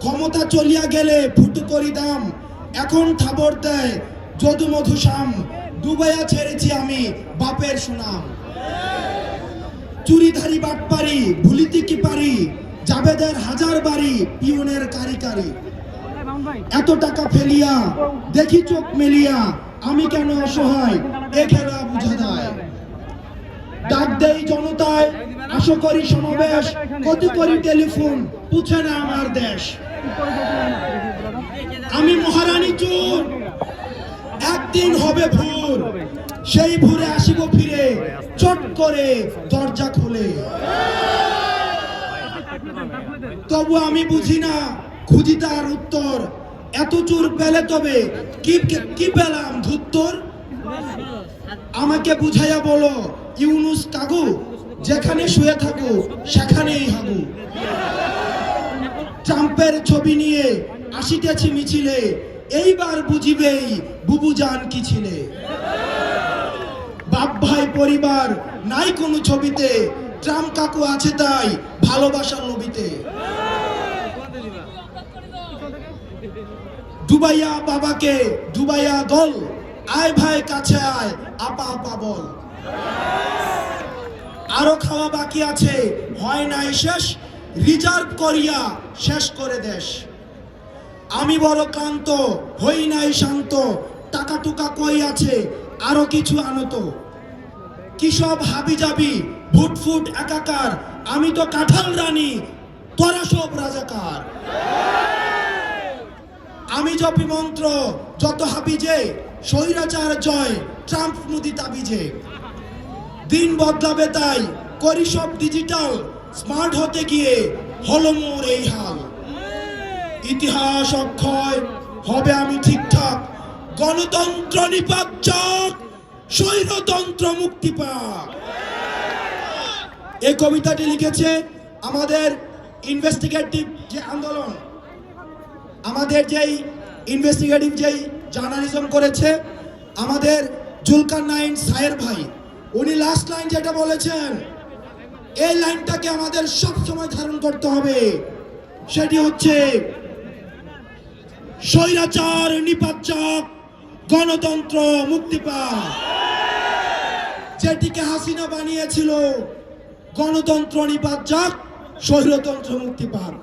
ক্ষমতা চলিয়া গেলে ফুটু করি দাম, এখন থাবর দেয় যদু মধুশ্যাম, ডুবাইয়া ছেড়েছি আমি বাপের সুনাম। চুরিধারি বাটপারি ভুলিতে কি পারি, জাবেদের হাজার বাড়ি পিয়নের কারি কারি। এত টাকা ফেলিয়া দেখি চোখ মেলিয়া, আমি কেন অসহায় এ খেলা বুঝা দেয়। ডাক দেই জনতায় আশা করি সমাবেশ, কতি করি টেলিফোন পুছে না আমার দেশ। আমি মহারানী চোর, একদিন হবে ভোর, সেই ভোরে আসিব ফিরে, চট করে দরজা খুলে। তবু আমি বুঝি না খুঁজি তার উত্তর, এত চোর পেলে তবে কি পেলাম ধুত্তর। আমাকে বুঝাইয়া বলো ইউনুস কাকু, যেখানে শুয়ে থাকো সেখানেই হাগু। ট্রাম্পের ছবি নিয়ে আসিতেছি মিছিলে, এইবার বুঝিবেই বুবুজান কি ছিলে। বাপ ভাই পরিবার নাই কোনো ছবিতে, ট্রাম্প কাকু আছে তাই ভালোবাসার লবিতে। ডুবাইয়া বাবাকে ডুবাইয়া দল, আয় ভাই কাছে আয় আপা আপা বল। আরো খাওয়া বাকি আছে হয় নাই শেষ, রিজার্ভ করিয়া শেষ করে দেশ। আমি বড় ক্লান্ত হই নাই শান্ত, টাকা টুকা কই আছে আরো কিছু আনত। কি সব হাবি যাবি ফুটফুট একাকার, আমি তো কাঁঠাল রানী তোরা সব রাজাকার। আমি জপি মন্ত্র যত হাবিজে, স্বৈরাচার জয় ট্রাম্প মুদি তাবিজে। দিন বদলাবে তাই করি সব ডিজিটাল, স্মার্ট হতে গিয়ে হলো মোর এই হাল। ইতিহাস অক্ষয় হবে আমি ঠিকঠাক, গণতন্ত্র নিপাত যাক, স্বৈরতন্ত্র মুক্তি পাক। এই কবিতাটি লিখেছে আমাদের ইনভেস্টিগেটিভ যে আন্দোলন, আমাদের যেই ইনভেস্টিগেটিভ যেই জার্নালিজম করেছে আমাদের জুলকারনাইন সায়ের ভাই, উনি লাস্ট লাইন যেটা বলেছেন, এই লাইনটাকে আমাদের সব সময় ধারণ করতে হবে। সেটি হচ্ছে স্বৈরাচার নিপাত যাক, গণতন্ত্র মুক্তি পাক। যেটিকে হাসিনা বানিয়েছিল, গণতন্ত্র নিপাত যাক, স্বৈরতন্ত্র মুক্তি পাক।